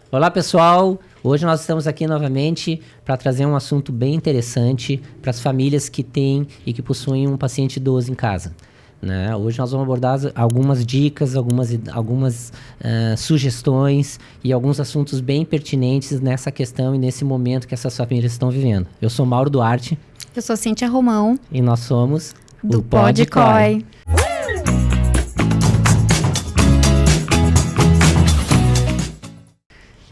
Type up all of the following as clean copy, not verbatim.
Olá, pessoal! Hoje nós estamos aqui novamente para trazer um assunto bem interessante para as famílias que têm e que possuem um paciente idoso em casa. Né? Hoje nós vamos abordar algumas dicas, algumas sugestões e alguns assuntos bem pertinentes nessa questão e nesse momento que essas famílias estão vivendo. Eu sou Mauro Duarte. Eu sou Cíntia Romão. E nós somos do Podcoi.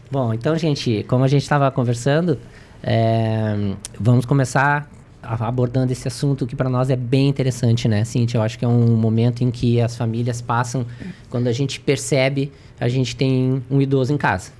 Bom, então, gente, como a gente estava conversando, vamos começar abordando esse assunto que para nós é bem interessante, né, Cíntia? Eu acho que é um momento em que as famílias passam, quando a gente percebe, a gente tem um idoso em casa.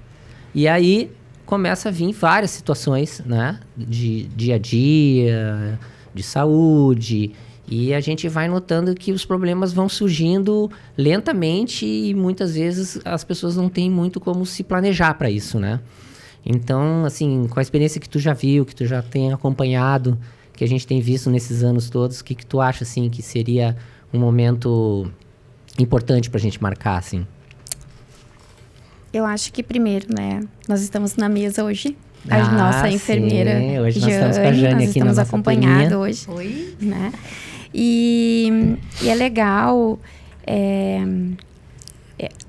E aí começa a vir várias situações, né, de dia a dia, de saúde, e a gente vai notando que os problemas vão surgindo lentamente e muitas vezes as pessoas não têm muito como se planejar para isso, né? Então, assim, com a experiência que tu já viu, que tu já tem acompanhado, que a gente tem visto nesses anos todos, o que tu acha, assim, que seria um momento importante para a gente marcar, assim? Eu acho que primeiro, né, nós estamos na mesa hoje. A nossa enfermeira, sim. Hoje Jane, nós estamos com a Jane aqui na nossa acompanhados turminha. hoje. Oi. Né? E é legal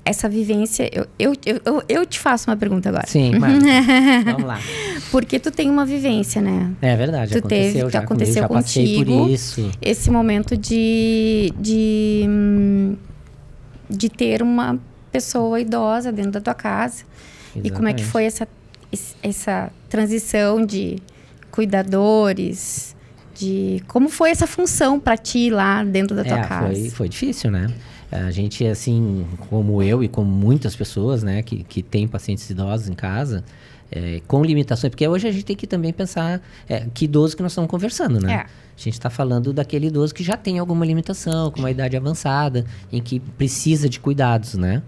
essa vivência. Eu te faço uma pergunta agora. Sim, mas vamos lá. Porque tu tem uma vivência, né? É verdade, aconteceu já passei contigo por isso. Esse momento de ter uma pessoa idosa dentro da tua casa. Exatamente. E como é que foi essa transição de cuidadores, como foi essa função para ti lá dentro da tua casa? Foi difícil, né? A gente, assim, como eu e como muitas pessoas, né, que têm pacientes idosos em casa, com limitações, porque hoje a gente tem que também pensar que idoso que nós estamos conversando, né? A gente está falando daquele idoso que já tem alguma limitação, com uma idade avançada, em que precisa de cuidados, né?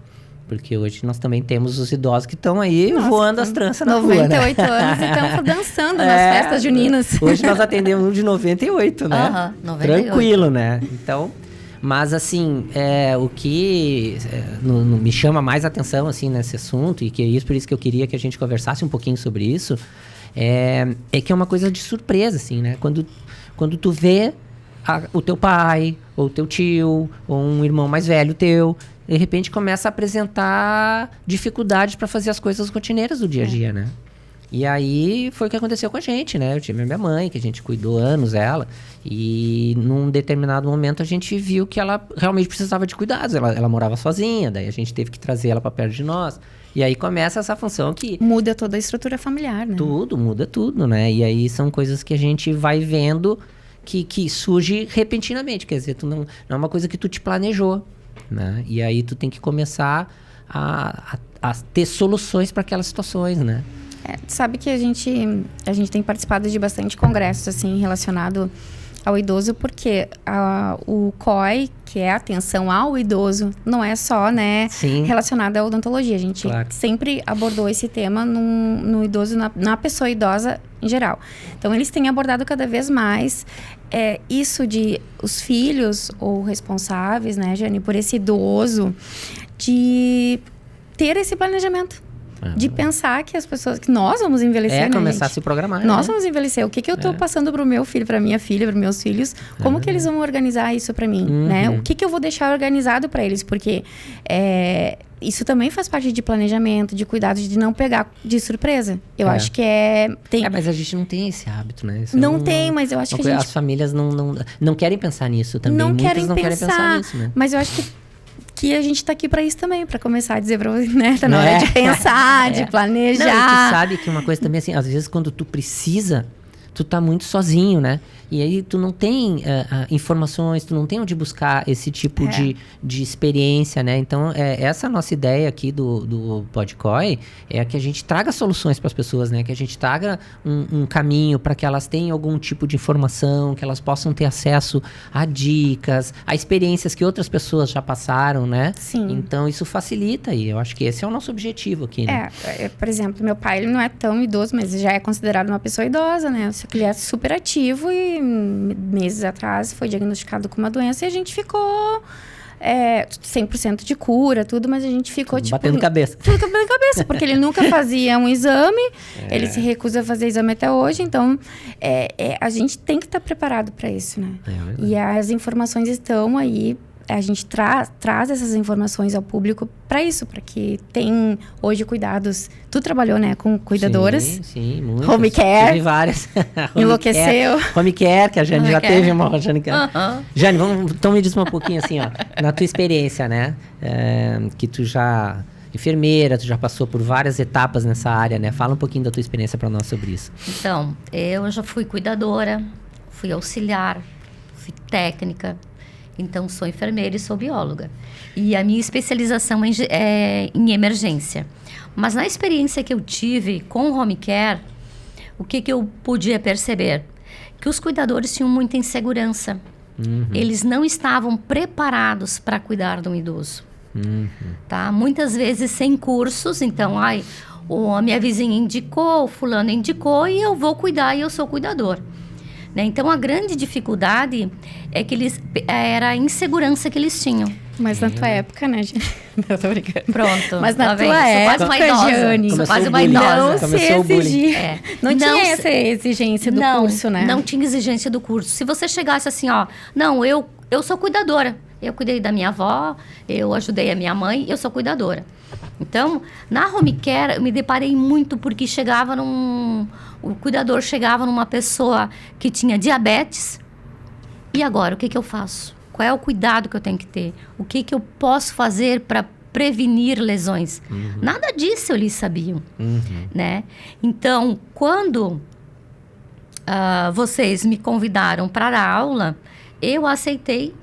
Porque hoje nós também temos os idosos que estão aí voando as tranças na rua, né? 98 anos e estão dançando nas festas juninas. Hoje nós atendemos um de 98, né? 98. Tranquilo, né? Então, mas assim, o que me chama mais atenção, assim, nesse assunto, e que é por isso que eu queria que a gente conversasse um pouquinho sobre isso, é que é uma coisa de surpresa, assim, né? Quando tu vê o teu pai, ou o teu tio, ou um irmão mais velho teu, de repente começa a apresentar dificuldades para fazer as coisas rotineiras do dia a dia, né? E aí foi o que aconteceu com a gente, né? Eu tive a minha mãe, que a gente cuidou anos dela, e num determinado momento a gente viu que ela realmente precisava de cuidados. Ela morava sozinha, daí a gente teve que trazer ela para perto de nós. E aí começa essa função que... Muda toda a estrutura familiar, né? Muda tudo, né? E aí são coisas que a gente vai vendo que surge repentinamente. Quer dizer, não é uma coisa que tu te planejou, né? E aí tu tem que começar a ter soluções para aquelas situações, né? Sabe que a gente tem participado de bastante congressos, assim, relacionado ao idoso, porque o COI, que é a atenção ao idoso, não é só, né, relacionada à odontologia. A gente sempre abordou esse tema no idoso, na pessoa idosa em geral. Então, eles têm abordado cada vez mais isso de os filhos ou responsáveis, né, Jane, por esse idoso, de ter esse planejamento. De pensar que as pessoas... Que nós vamos envelhecer, né, começar gente? a se programar. Nós vamos envelhecer. O que eu tô passando pro meu filho, pra minha filha, pros meus filhos? Como que eles vão organizar isso pra mim, né? O que eu vou deixar organizado pra eles? Porque isso também faz parte de planejamento, de cuidado, de não pegar de surpresa. Eu acho que mas a gente não tem esse hábito, né? Isso não tem, mas eu acho que a gente... As famílias não querem pensar nisso também. Não Muitas querem não querem pensar nisso, né? Mas eu acho que a gente tá aqui pra isso também, pra começar a dizer pra você, né? Tá na hora de pensar, de planejar. Não, e tu sabe que uma coisa também, assim, às vezes quando tu precisa, tu tá muito sozinho, né? E aí tu não tem informações, tu não tem onde buscar esse tipo de experiência, né? Então, essa nossa ideia aqui do Podcoi é que a gente traga soluções para as pessoas, né? Que a gente traga um caminho para que elas tenham algum tipo de informação, que elas possam ter acesso a dicas, a experiências que outras pessoas já passaram, né? Sim. Então, isso facilita e eu acho que esse é o nosso objetivo aqui, né? Por exemplo, meu pai, ele não é tão idoso, mas já é considerado uma pessoa idosa, né? Ele é super ativo e meses atrás foi diagnosticado com uma doença e a gente ficou 100% de cura, tudo, mas a gente ficou, batendo cabeça. Batendo cabeça, porque ele nunca fazia um exame, ele se recusa a fazer exame até hoje, então a gente tem que estar preparado para isso, né? E as informações estão aí, a gente traz essas informações ao público para isso, para que tem hoje cuidados. Tu trabalhou, né, com cuidadoras? Sim, muitas. Home care. Tive várias. Enlouqueceu. Home care, que a Jane já teve uma. Jane, então me diz um pouquinho assim, ó, na tua experiência, né, que tu já... enfermeira, tu já passou por várias etapas nessa área, né? Fala um pouquinho da tua experiência para nós sobre isso. Então, eu já fui cuidadora, fui auxiliar, fui técnica. Então, sou enfermeira e sou bióloga. E a minha especialização é em emergência. Mas na experiência que eu tive com o home care, o que eu podia perceber? Que os cuidadores tinham muita insegurança. Eles não estavam preparados para cuidar de um idoso. Tá? Muitas vezes sem cursos. Então, a minha vizinha indicou, o fulano indicou e eu vou cuidar e eu sou cuidador. Né? Então, a grande dificuldade é que era a insegurança que eles tinham. Mas na tua época, né, gente? Não, tô brincando. Pronto. Mas na tua época, Jane, sou quase uma idosa. Não se exigir. Não tinha essa exigência do curso, né? Não tinha exigência do curso. Se você chegasse assim, não, eu sou cuidadora. Eu cuidei da minha avó, eu ajudei a minha mãe, eu sou cuidadora. Então, na home care, eu me deparei muito porque o cuidador chegava numa pessoa que tinha diabetes. E agora, o que eu faço? Qual é o cuidado que eu tenho que ter? O que eu posso fazer para prevenir lesões? Nada disso eles sabiam, né? Então, quando vocês me convidaram para a aula, eu aceitei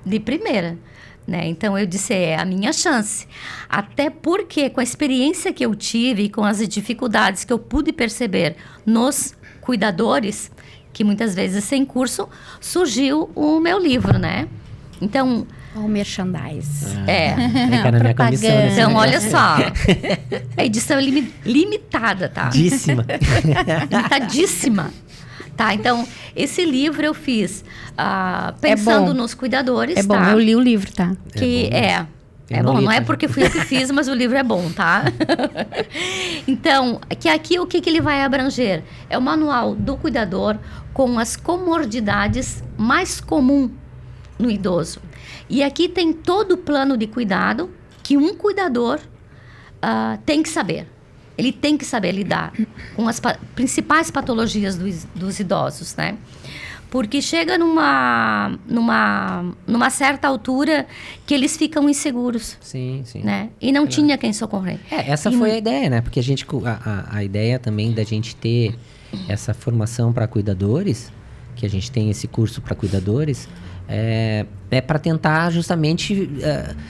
de primeira. Né? Então, eu disse, é a minha chance. Até porque, com a experiência que eu tive e com as dificuldades que eu pude perceber nos cuidadores, que muitas vezes sem curso, surgiu o meu livro, né? Então... O merchandise. Na minha comissão, então, olha só. A edição é limitada, tá? Limitadíssima. Tá, então, esse livro eu fiz pensando nos cuidadores, É bom, eu li o livro, tá? É bom, não é porque fui eu que fiz, mas o livro é bom, tá? Então, que aqui o que ele vai abranger? É o manual do cuidador com as comorbidades mais comuns no idoso. E aqui tem todo o plano de cuidado que um cuidador tem que saber. Ele tem que saber lidar com as principais patologias dos idosos, né? Porque chega numa certa altura que eles ficam inseguros. Sim. Né? E não tinha quem socorrer. Essa foi a ideia, né? Porque a ideia também da gente ter essa formação para cuidadores, que a gente tem esse curso para cuidadores, é para tentar justamente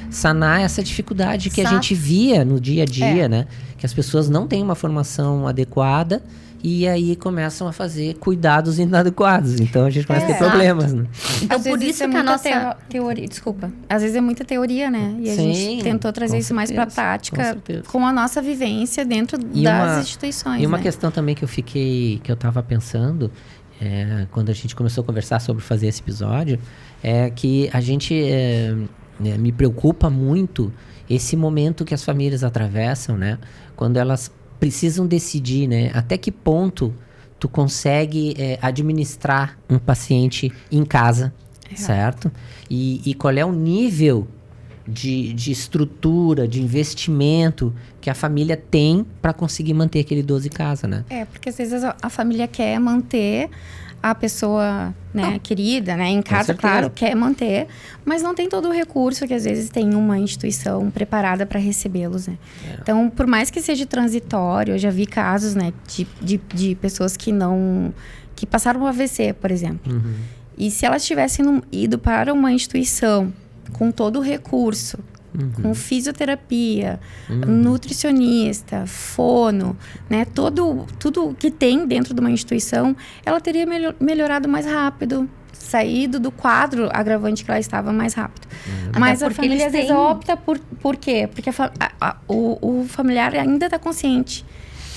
sanar essa dificuldade que a gente via no dia a dia, né? Que as pessoas não têm uma formação adequada e aí começam a fazer cuidados inadequados. Então, a gente começa a ter problemas, né? Então, por isso que a nossa... teoria, desculpa. Às vezes é muita teoria, né? E a gente tentou trazer isso mais para a prática com a nossa vivência dentro das instituições. E uma questão também que eu estava pensando, quando a gente começou a conversar sobre fazer esse episódio, é que a gente me preocupa muito esse momento que as famílias atravessam, né? Quando elas precisam decidir, né? Até que ponto tu consegue administrar um paciente em casa, certo? E qual é o nível de estrutura, de investimento que a família tem para conseguir manter aquele idoso em casa, né? Porque às vezes a família quer manter a pessoa, né, querida, né, em casa, claro, quer manter, mas não tem todo o recurso que às vezes tem uma instituição preparada para recebê-los, né? Então, por mais que seja transitório, eu já vi casos, né, de pessoas que passaram um AVC, por exemplo. E se elas tivessem ido para uma instituição com todo o recurso, com fisioterapia, nutricionista, fono, né? Tudo que tem dentro de uma instituição, ela teria melhorado mais rápido, saído do quadro agravante que ela estava mais rápido. Mas a família às vezes opta por quê? Porque o familiar ainda está consciente.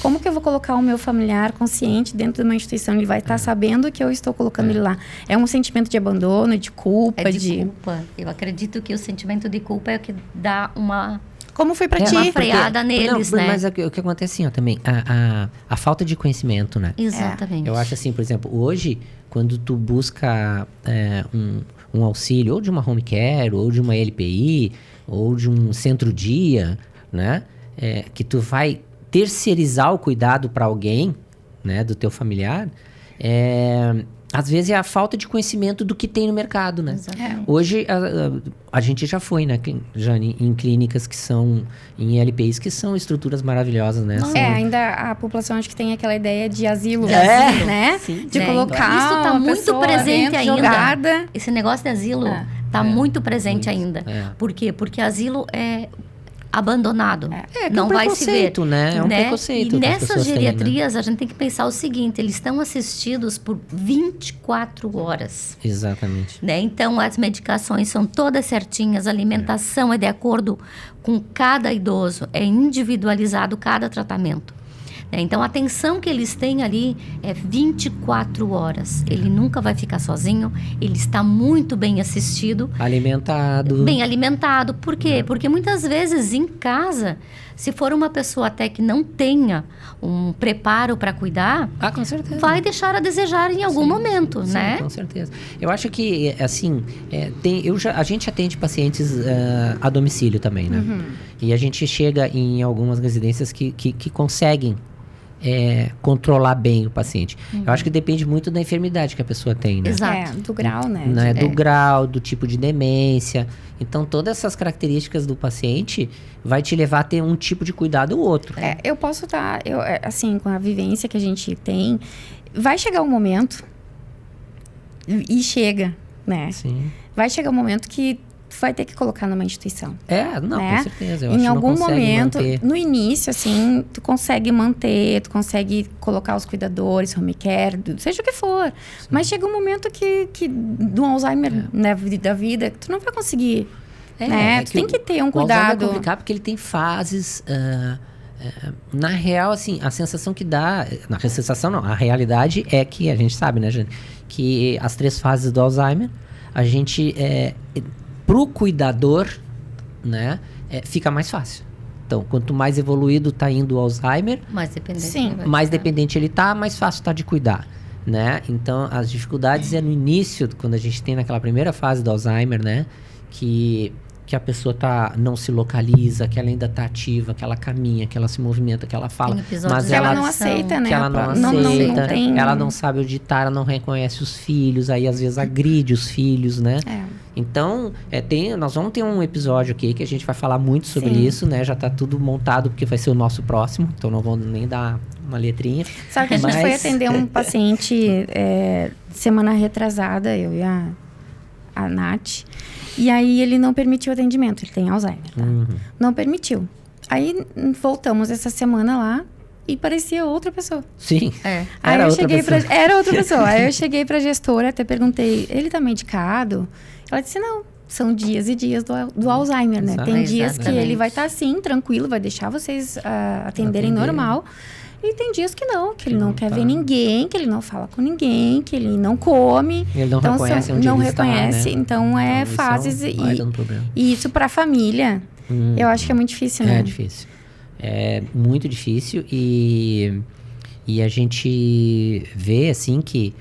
Como que eu vou colocar o meu familiar consciente dentro de uma instituição? Ele vai estar sabendo que eu estou colocando ele lá. É um sentimento de abandono, de culpa, É de culpa. Eu acredito que o sentimento de culpa é o que dá uma... Como foi pra ti? Uma freada neles, né? Mas o que acontece assim, ó, também, a falta de conhecimento, né? Exatamente. Eu acho assim, por exemplo, hoje, quando tu busca um auxílio, ou de uma home care, ou de uma LPI, ou de um centro-dia, né? Que tu vai terceirizar o cuidado para alguém, né? Do teu familiar, às vezes é a falta de conhecimento do que tem no mercado, né? Exatamente. Hoje, a gente já foi, né, Jane, em clínicas que são, em LPIs, que são estruturas maravilhosas, né? São- Ainda a população acho que tem aquela ideia de asilo, É. né? Sim. De Né? colocar Isso tá uma muito pessoa presente ainda. jogada. Esse negócio de asilo tá muito presente ainda. Por quê? Porque asilo é abandonado. Não um vai se ver. preconceito, né? É um preconceito E que as nessas pessoas têm, né? geriatrias, a gente tem que pensar o seguinte, eles estão assistidos por 24 horas. Exatamente. Né? Então, as medicações são todas certinhas, a alimentação é de acordo com cada idoso, é individualizado cada tratamento. Né? Então, a atenção que eles têm ali é 24 horas. Ele nunca vai ficar sozinho, ele está muito bem assistido, Alimentado. bem alimentado. Por quê? Porque muitas vezes em casa, se for uma pessoa até que não tenha um preparo para cuidar, Com certeza. vai deixar a desejar em algum momento, Sim, né? com certeza. Eu acho que, assim, a gente atende pacientes a domicílio também, né? E a gente chega em algumas residências que conseguem controlar bem o paciente. Eu acho que depende muito da enfermidade que a pessoa tem, né? Exato. Do grau, né? Do grau, do tipo de demência. Então, todas essas características do paciente vai te levar a ter um tipo de cuidado ou outro. Eu posso estar, assim, com a vivência que a gente tem, vai chegar um momento, e chega, né? Sim. Vai chegar um momento que tu vai ter que colocar numa instituição. Não, né? com certeza. Eu acho Em que não algum consegue momento, manter. no início, assim, tu consegue manter, tu consegue colocar os cuidadores, home care, seja o que for. Mas chega um momento que do Alzheimer, né, da vida, que tu não vai conseguir, né? Tu tem que ter um O Alzheimer cuidado. é complicado porque ele tem fases. Na real, assim, a sensação que dá. Na sensação, não. A realidade é que a gente sabe, né, Jane? Que as 3 fases do Alzheimer, a gente. Pro cuidador, né? Fica mais fácil. Então, quanto mais evoluído tá indo o Alzheimer, Mais dependente. Sim. ele vai mais ficar. dependente ele tá, mais fácil tá de cuidar, né? Então, as dificuldades é no início, quando a gente tem naquela primeira fase do Alzheimer, né? Que a pessoa não se localiza, que ela ainda tá ativa, que ela caminha, que ela se movimenta, que ela fala. Tem episódios Mas de Que ela ela não ação. aceita, né? que ela não Não aceita, tem... ela não sabe onde tá, ela não reconhece os filhos, aí às vezes agride os filhos, né? Então, nós vamos ter um episódio aqui que a gente vai falar muito sobre Sim. isso, né? Já tá tudo montado, porque vai ser o nosso próximo, então não vou nem dar uma letrinha. Sabe que a gente foi atender um paciente semana retrasada, eu e a Nath, e aí ele não permitiu o atendimento, ele tem Alzheimer, tá? Não permitiu. Aí voltamos essa semana lá e parecia outra pessoa. Sim. Aí Era eu outra cheguei pessoa. era outra pessoa. Aí eu cheguei pra gestora, até perguntei, ele tá medicado? Ela disse, não, são dias e dias do Alzheimer, né? Tem dias que ele vai estar assim, tranquilo, vai deixar vocês atenderem normal. E tem dias que ele não quer ver ninguém, que ele não fala com ninguém, que ele não come. Ele não então, reconhece onde não ele está, reconhece, né? então fases vai dando problema. e isso pra família, eu acho que é muito difícil, né? É difícil. É muito difícil e a gente vê, assim, que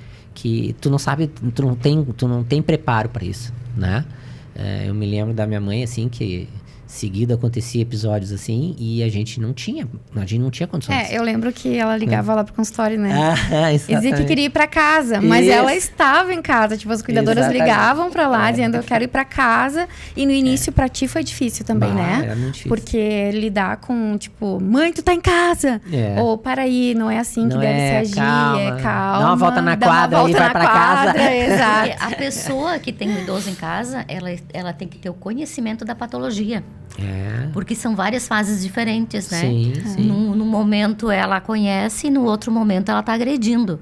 tu não sabe, tu não tem preparo para isso, né? Eu me lembro da minha mãe, assim, que seguido acontecia episódios assim e a gente não tinha condições. Eu lembro que ela ligava lá pro consultório, né? E dizia que exatamente. queria ir pra casa, mas Isso. ela estava em casa. Tipo, as cuidadoras Exatamente. ligavam pra lá, dizendo, eu quero ir pra casa. E no início, pra ti, foi difícil também, né? Era muito difícil. Porque lidar com, tipo, mãe, tu tá em casa. Ou, para aí, não é assim que Não deve se agir. calma. Calma. Dá uma volta na dá uma quadra volta e vai na pra casa. quadra, exato. Porque a pessoa que tem um idoso em casa, ela tem que ter o conhecimento da patologia. Porque são várias fases diferentes, né? Sim, sim. Num momento ela conhece e no outro momento ela está agredindo,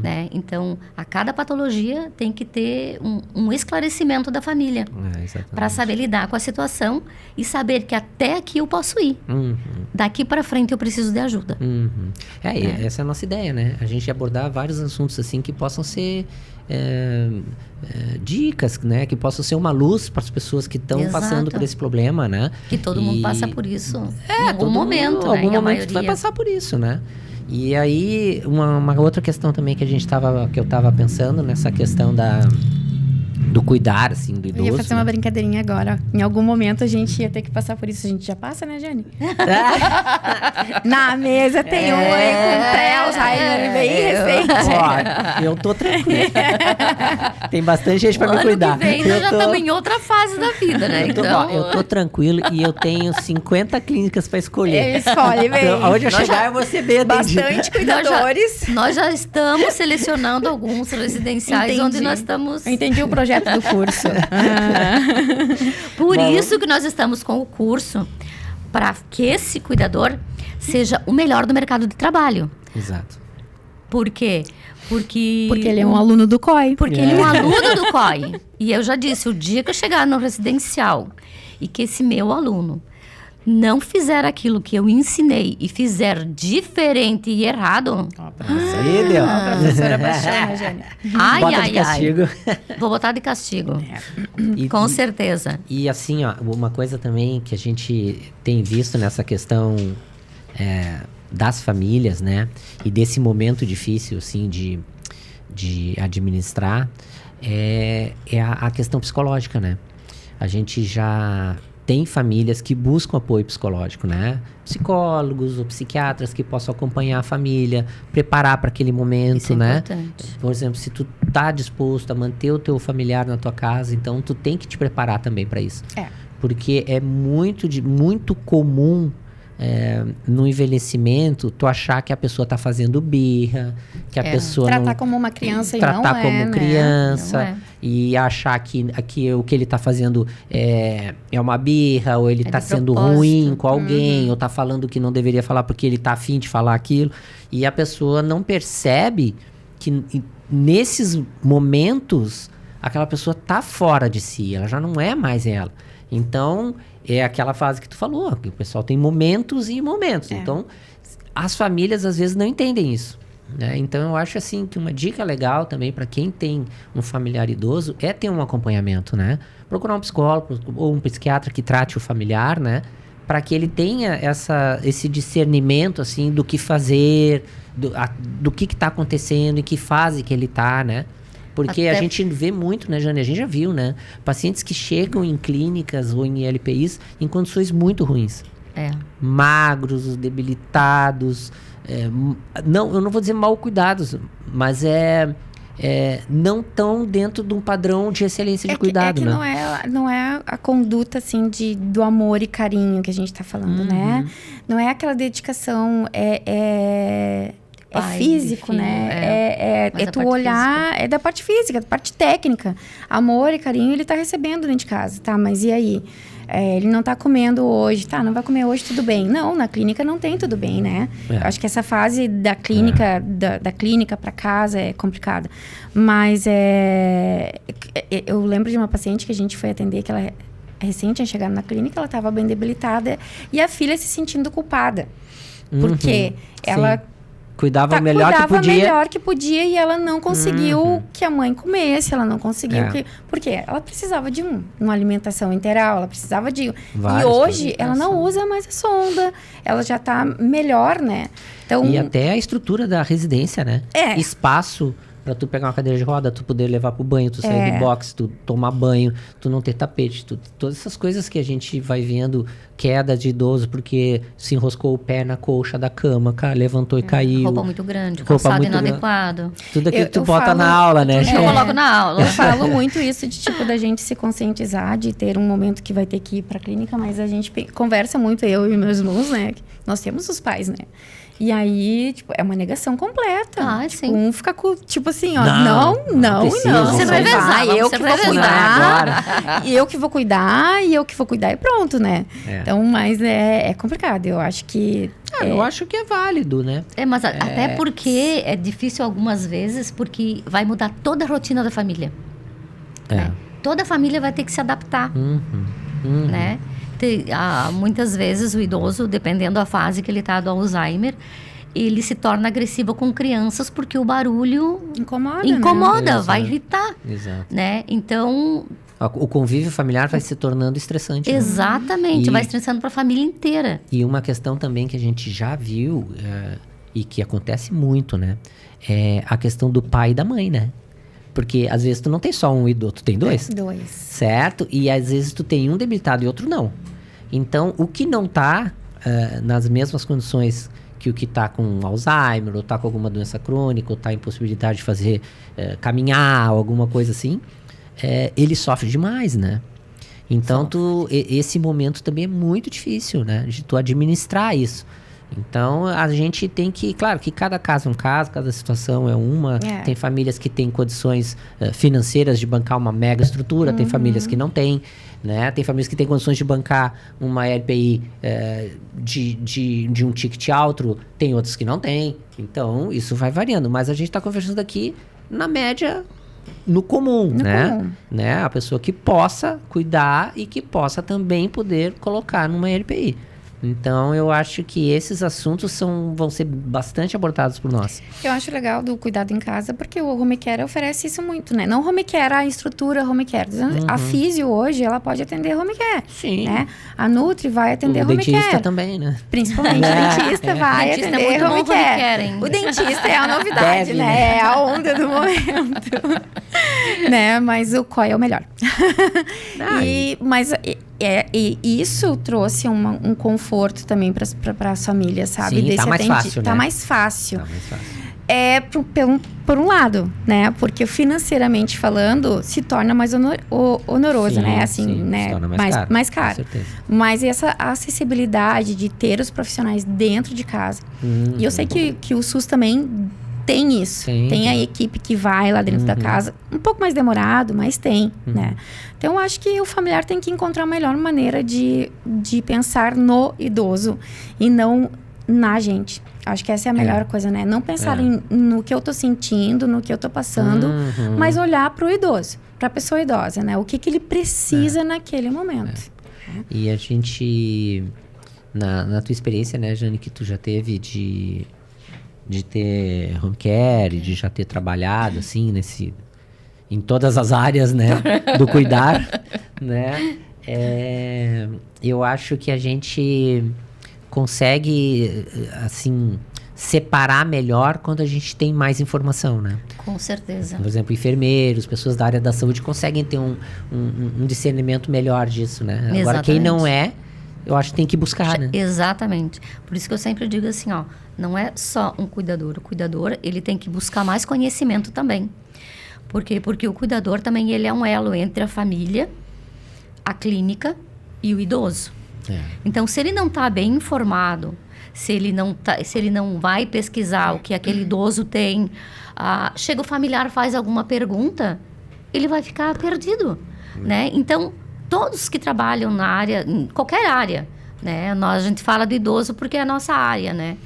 né? Então, a cada patologia tem que ter um esclarecimento da família para saber lidar com a situação e saber que até aqui eu posso ir. Daqui para frente eu preciso de ajuda. Essa é a nossa ideia, né? A gente abordar vários assuntos assim que possam ser dicas, né? Que possam ser uma luz para as pessoas que estão passando por esse problema, né? Que todo mundo passa por isso em algum momento, né? Algum momento vai passar por isso, né? E aí, uma outra questão também que eu estava pensando nessa questão do cuidar, assim, do idoso. Eu ia fazer uma brincadeirinha agora. Em algum momento a gente ia ter que passar por isso. A gente já passa, né, Jane? Na mesa tem um aí com pré-Alzheimer bem recente. Ó, eu tô tranquilo. Tem bastante gente pra me cuidar. Ano que vem, nós já estamos em outra fase da vida, né? Eu tô tranquilo e eu tenho 50 clínicas pra escolher. Escolhe, bem. Então, onde eu chegar, eu vou ser bem atendido. Bastante cuidadores. Nós já estamos selecionando alguns residenciais onde nós estamos... Eu entendi o projeto do curso. Por isso que nós estamos com o curso, para que esse cuidador seja o melhor do mercado de trabalho. Exato. Por quê? Porque ele é um aluno do COI. Porque ele é um aluno do COI. E eu já disse, o dia que eu chegar no residencial e que esse meu aluno não fizer aquilo que eu ensinei e fizer diferente e errado... A professora baixou, Jane. Bota de castigo. Vou botar de castigo. Com certeza. E assim, ó, uma coisa também que a gente tem visto nessa questão das famílias, né? E desse momento difícil, assim, de administrar, é a questão psicológica, né? A gente já... Tem famílias que buscam apoio psicológico, né? Psicólogos ou psiquiatras que possam acompanhar a família, preparar para aquele momento, isso é né? Importante. Por exemplo, se tu tá disposto a manter o teu familiar na tua casa, então tu tem que te preparar também para isso. Porque é muito comum no envelhecimento tu achar que a pessoa tá fazendo birra, que a pessoa tratar como uma criança e tratar não como criança, Não é. e achar que o que ele tá fazendo é uma birra, ou ele tá sendo propósito. ruim com alguém, ou tá falando que não deveria falar porque ele tá afim de falar aquilo, e a pessoa não percebe que nesses momentos aquela pessoa tá fora de si, ela já não é mais ela. Então, é aquela fase que tu falou, que o pessoal tem momentos e momentos. Então, as famílias às vezes não entendem isso, né? Então, eu acho assim que uma dica legal também para quem tem um familiar idoso é ter um acompanhamento, né? Procurar um psicólogo ou um psiquiatra que trate o familiar, né? Para que ele tenha esse discernimento, assim, do que fazer, do que está acontecendo, em que fase que ele está, né? Porque a gente vê muito, né, Jane? A gente já viu, né? Pacientes que chegam em clínicas ou em LPIs em condições muito ruins. Magros, debilitados. Não, eu não vou dizer mal cuidados, mas não tão dentro de um padrão de excelência de cuidado, né? Não é a conduta, assim, do amor e carinho que a gente tá falando, né? Não é aquela dedicação, físico, filho, né? É tu olhar, é da parte física, da parte técnica. Amor e carinho ele tá recebendo dentro de casa, tá? Mas e aí? Ele não tá comendo hoje, tá? Não vai comer hoje, tudo bem. Não, na clínica não tem tudo bem, né? Eu acho que essa fase da clínica, da clínica para casa é complicada. Mas eu lembro de uma paciente que a gente foi atender, que ela recente tinha chegado na clínica, ela estava bem debilitada e a filha se sentindo culpada. Porque ela... Cuidava melhor que podia e ela não conseguiu que a mãe comesse, ela não conseguiu porque ela precisava de uma alimentação integral, ela precisava de... Várias e hoje ela não usa mais a sonda, ela já tá melhor, né? Então, e até a estrutura da residência, né? Espaço para tu pegar uma cadeira de roda, tu poder levar pro banho, tu sair do box, tu tomar banho, tu não ter tapete, todas essas coisas que a gente vai vendo, queda de idoso porque se enroscou o pé na colcha da cama, levantou e caiu. Roupa muito grande, calçado inadequado. Tudo aquilo que tu bota na aula, né? Eu coloco na aula. Eu falo muito isso de da gente se conscientizar, de ter um momento que vai ter que ir pra clínica, mas a gente conversa muito, eu e meus irmãos, né? Nós temos os pais, né? E aí, tipo, é uma negação completa. Tipo, sim. um fica tipo assim, ó, não. Você vai revezar, eu que vou cuidar. E eu que vou cuidar, e pronto, né? Então, mas é complicado. Eu acho que... Eu acho que é válido, né? Mas até porque é difícil algumas vezes, porque vai mudar toda a rotina da família. Né? Toda a família vai ter que se adaptar, né? Muitas vezes o idoso, dependendo da fase que ele está do Alzheimer, ele se torna agressivo com crianças porque o barulho incomoda, né? Vai irritar. Exato. Né? Então... O convívio familiar vai se tornando estressante. Exatamente, vai estressando para a família inteira. E uma questão também que a gente já viu e que acontece muito, né? É a questão do pai e da mãe, né? Porque às vezes tu não tem só um idoso, tu tem dois. Certo? E às vezes tu tem um debilitado e outro não. Então, o que não tá nas mesmas condições que o que tá com Alzheimer, ou tá com alguma doença crônica, ou tá em possibilidade de fazer caminhar, ou alguma coisa assim, ele sofre demais, né? Então, esse momento também é muito difícil, né? De tu administrar isso. Então, a gente tem que... Claro que cada caso é um caso, cada situação é uma. Tem famílias que têm condições financeiras de bancar uma mega estrutura, tem famílias que não têm, né? Tem famílias que têm condições de bancar uma LPI de um ticket alto, tem outras que não têm. Então, isso vai variando. Mas a gente está conversando aqui, na média, no comum, né? A pessoa que possa cuidar e que possa também poder colocar numa LPI. Então, eu acho que esses assuntos vão ser bastante abordados por nós. Eu acho legal do cuidado em casa, porque o home care oferece isso muito, né? Não home care, a estrutura home care. A físio hoje, ela pode atender home care. Sim. Né? A Nutri vai atender home care. O dentista também, né? Principalmente o dentista vai atender home care. O dentista é a novidade, né? É a onda do momento. Né? Mas o COI é o melhor. Mas isso trouxe um conforto também para as famílias, sabe? Sim, tá mais fácil, né? Tá mais fácil. Por um lado, né? Porque financeiramente falando, se torna mais oneroso, né? Assim, né? Se torna mais caro. Com certeza. Mas essa acessibilidade de ter os profissionais dentro de casa. E eu sei que o SUS também tem isso. Tem a equipe que vai lá dentro da casa. Um pouco mais demorado, mas tem, né? Então, eu acho que o familiar tem que encontrar a melhor maneira de pensar no idoso e não na gente. Acho que essa é a melhor coisa, né? Não pensar no que eu tô sentindo, no que eu tô passando, mas olhar pro idoso, pra pessoa idosa, né? O que ele precisa naquele momento. E a gente, na tua experiência, né, Jane, que tu já teve de ter home care, de já ter trabalhado, assim, em todas as áreas, né, do cuidar, né, eu acho que a gente consegue, assim, separar melhor quando a gente tem mais informação, né? Com certeza. Por exemplo, enfermeiros, pessoas da área da saúde conseguem ter um discernimento melhor disso, né? Exatamente. Agora, quem não eu acho que tem que buscar, né? Exatamente. Por isso que eu sempre digo assim, ó, não é só um cuidador. O cuidador, ele tem que buscar mais conhecimento também. Por quê? Porque o cuidador também, ele é um elo entre a família, a clínica e o idoso. Então, se ele não está bem informado, se ele não vai pesquisar o que aquele idoso tem, chega o familiar, faz alguma pergunta, ele vai ficar perdido, né? Então, todos que trabalham na área, em qualquer área, né? A gente fala do idoso porque é a nossa área, né?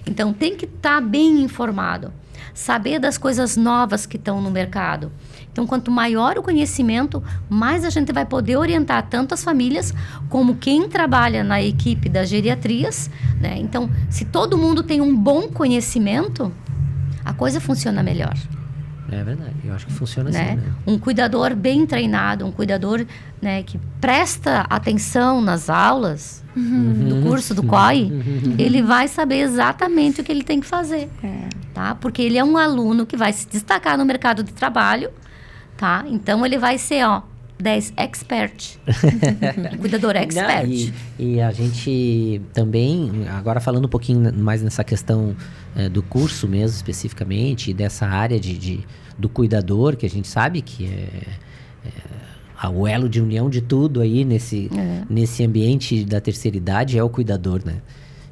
Então, tem que estar bem informado, saber das coisas novas que estão no mercado. Então, quanto maior o conhecimento, mais a gente vai poder orientar tanto as famílias como quem trabalha na equipe das geriatrias, né? Então, se todo mundo tem um bom conhecimento, a coisa funciona melhor. É verdade, eu acho que funciona assim, né? Um cuidador bem treinado, um cuidador, né, que presta atenção nas aulas do curso do COI, ele vai saber exatamente o que ele tem que fazer, tá? Porque ele é um aluno que vai se destacar no mercado de trabalho, tá? Então, ele vai ser, 10 expert. Cuidador expert. E a gente também, agora falando um pouquinho mais nessa questão do curso mesmo, especificamente, e dessa área do cuidador, que a gente sabe que é o elo de união de tudo aí nesse ambiente da terceira idade é o cuidador, né?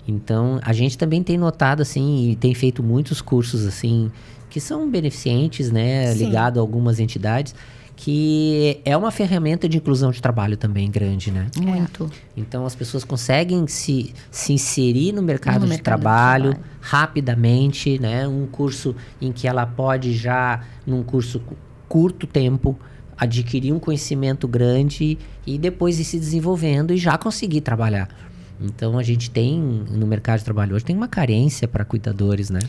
Então, a gente também tem notado, assim, e tem feito muitos cursos, assim, que são beneficentes, né? Sim. Ligado a algumas entidades, que é uma ferramenta de inclusão de trabalho também grande, né? Muito. Então, as pessoas conseguem se inserir no mercado No de mercado de trabalho trabalho. rapidamente, né? Um curso em que ela pode já, num curso curto tempo, adquirir um conhecimento grande e depois ir se desenvolvendo e já conseguir trabalhar. Então, a gente tem, no mercado de trabalho hoje, tem uma carência para cuidadores, né?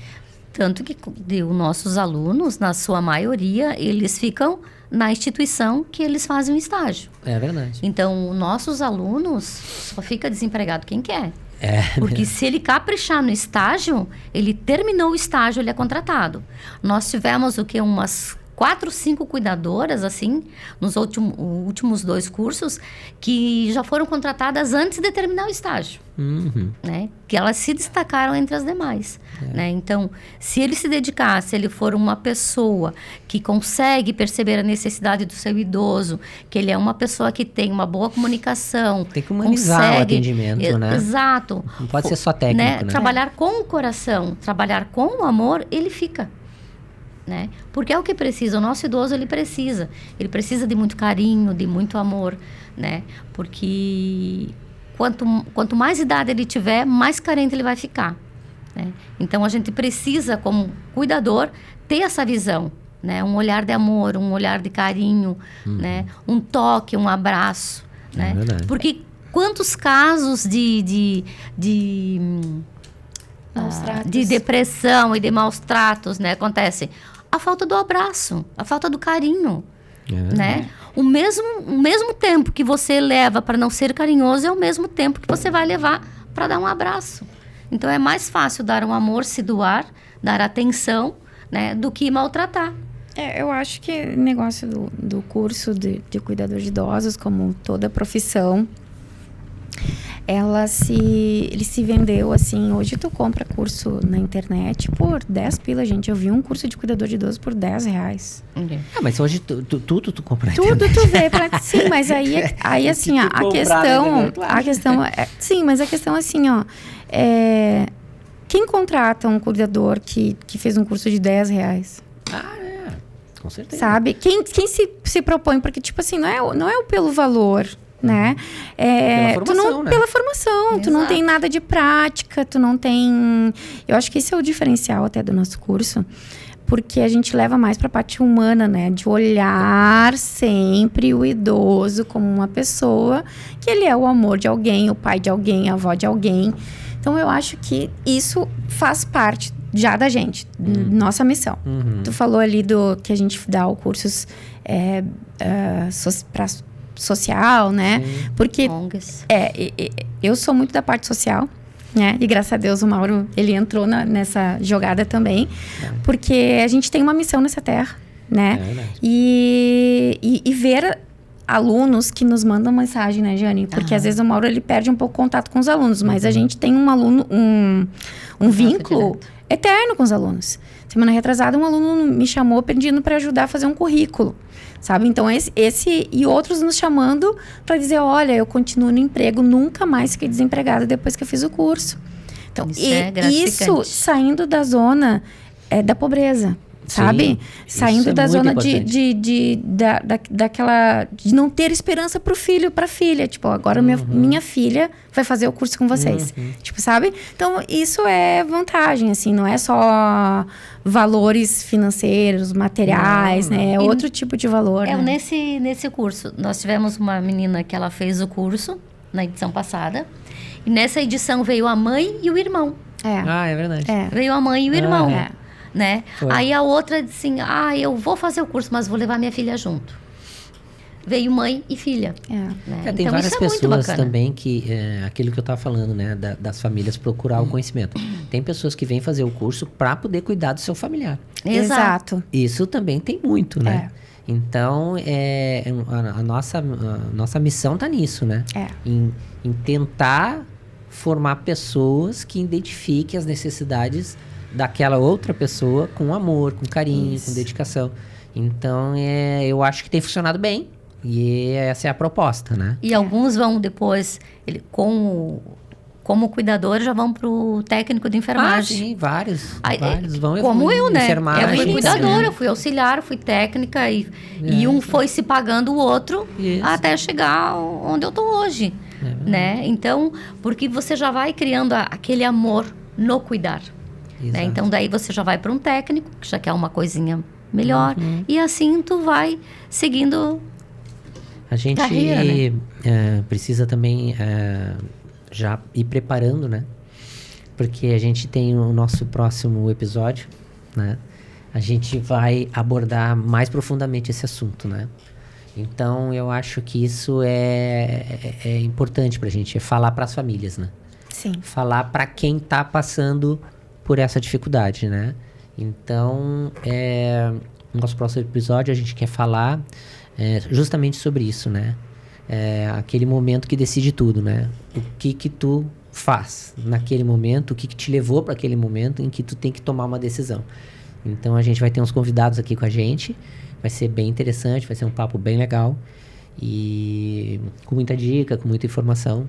Tanto que os nossos alunos, na sua maioria, eles ficam na instituição que eles fazem o estágio. É verdade. Então, nossos alunos só fica desempregado quem quer. É. Porque se ele caprichar no estágio, ele terminou o estágio, ele é contratado. Nós tivemos umas 4, 5 cuidadoras, assim, nos últimos 2 cursos, que já foram contratadas antes de terminar o estágio. Uhum. Né? Que elas se destacaram entre as demais. Né? Então, se ele se dedicar, se ele for uma pessoa que consegue perceber a necessidade do seu idoso, que ele é uma pessoa que tem uma boa comunicação... Tem que humanizar o atendimento, né? Exato. Não pode ser só técnico, né? Trabalhar com o coração, trabalhar com o amor, ele fica. Né? Porque é o que precisa, o nosso idoso ele precisa de muito carinho, de muito amor, né? Porque quanto mais idade ele tiver, mais carente ele vai ficar, né? Então a gente precisa, como cuidador, ter essa visão, né? Um olhar de amor, um olhar de carinho, né? Um toque, um abraço, né? Verdade. Porque quantos casos de Maus tratos. de depressão e de maus tratos, né, acontecem? A falta do abraço, a falta do carinho, né? O mesmo tempo que você leva para não ser carinhoso é o mesmo tempo que você vai levar para dar um abraço. Então é mais fácil dar um amor, se doar, dar atenção, né, do que maltratar. Eu acho que o negócio do curso de cuidador de idosos, como toda profissão, ele se vendeu assim. Hoje tu compra curso na internet por 10 pila, gente. Eu vi um curso de cuidador de idoso por R$10. Ah, mas hoje tudo tu compra na Tudo internet. tu vê sim, mas aí assim, Se tu comprar a questão sim, mas a questão assim, ó, quem contrata um cuidador que fez um curso de R$10? Com certeza. Sabe? Quem se propõe, porque tipo assim, não é o pelo valor, né? Pela formação, né? Pela formação, tu não tem nada de prática, tu não tem... Eu acho que esse é o diferencial até do nosso curso, porque a gente leva mais para a parte humana, né? De olhar sempre o idoso como uma pessoa, que ele é o amor de alguém, o pai de alguém, a avó de alguém. Então, eu acho que isso faz parte já da gente, nossa missão. Tu falou ali que a gente dá o cursos para social, né? Sim. Porque ONGs. eu sou muito da parte social, né? E graças a Deus o Mauro, ele entrou nessa jogada também, porque a gente tem uma missão nessa terra, né? E ver alunos que nos mandam mensagem, né, Jane? Porque às vezes o Mauro, ele perde um pouco o contato com os alunos, mas a gente tem um aluno, um vínculo direto. eterno com os alunos. Semana retrasada, um aluno me chamou pedindo para ajudar a fazer um currículo, sabe? Então, esse e outros nos chamando para dizer, olha, eu continuo no emprego, nunca mais fiquei desempregada depois que eu fiz o curso. Então, isso saindo da zona da pobreza, sabe? Saindo da zona de não ter esperança pro filho, pra filha. Tipo, agora minha filha vai fazer o curso com vocês. Tipo, sabe? Então, isso é vantagem, assim. Não é só valores financeiros, materiais, né? É outro tipo de valor, né? Nesse curso, nós tivemos uma menina que ela fez o curso na edição passada. E nessa edição veio a mãe e o irmão. É verdade. Veio a mãe e o irmão. Né? Foi. Aí a outra disse assim, eu vou fazer o curso, mas vou levar minha filha junto. Veio mãe e filha. Né? Tem então, várias isso é muito pessoas bacana. também que, aquilo que eu estava falando, né, das famílias procurar o conhecimento. Tem pessoas que vêm fazer o curso para poder cuidar do seu familiar. Exato. Isso também tem muito, né? Então, a nossa missão está nisso, né? Em tentar formar pessoas que identifiquem as necessidades daquela outra pessoa com amor, com carinho, com dedicação. Então, eu acho que tem funcionado bem. E essa é a proposta, né? E alguns vão depois, com como cuidador, já vão pro técnico de enfermagem. Sim, vários vão como eu, né? enfermagem, Eu fui cuidadora, né? eu fui auxiliar, fui técnica e um foi se pagando o outro até chegar onde eu tô hoje, né? Então, porque você já vai criando aquele amor no cuidar, né? Então, daí você já vai para um técnico, que já quer uma coisinha melhor, e assim tu vai seguindo a gente carreira, né? Precisa também já ir preparando, né? Porque a gente tem o nosso próximo episódio, né? A gente vai abordar mais profundamente esse assunto, né? Então, eu acho que isso é importante pra gente, é falar para as famílias, né? Sim. Falar para quem tá passando por essa dificuldade, né? Então, no nosso próximo episódio, a gente quer falar justamente sobre isso, né? Aquele momento que decide tudo, né? O que tu faz naquele momento, o que te levou para aquele momento em que tu tem que tomar uma decisão. Então, a gente vai ter uns convidados aqui com a gente, vai ser bem interessante, vai ser um papo bem legal e com muita dica, com muita informação.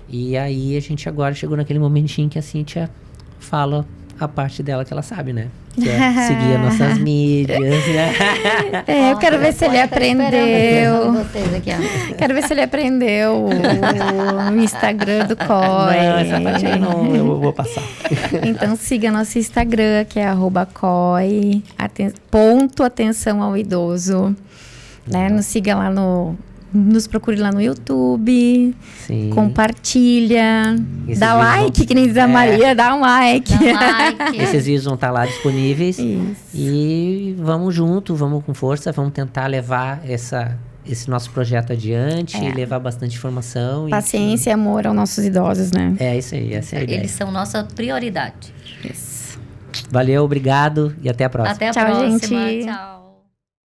E aí, a gente agora chegou naquele momentinho que a Cíntia fala a parte dela que ela sabe, né? Que é seguir as nossas mídias, né? Eu quero ver se ele aprendeu. Vocês aqui, ó. Quero ver se ele aprendeu o Instagram do COI. Não, essa parte aí não, eu vou passar. Então siga nosso Instagram, que é @COI, ponto atenção ao idoso. Né? Nos siga lá nos procure lá no YouTube. Sim. Compartilha. Dá vídeos like, que nem diz a Maria, dá um like. Dá like. Esses vídeos vão estar lá disponíveis. Isso. E vamos junto, vamos com força, vamos tentar levar esse nosso projeto adiante e levar bastante informação. Paciência e amor aos nossos idosos, né? É isso aí, essa é a ideia. Eles são nossa prioridade. Isso. Valeu, obrigado e até a próxima. Até a Tchau, próxima. gente. Tchau.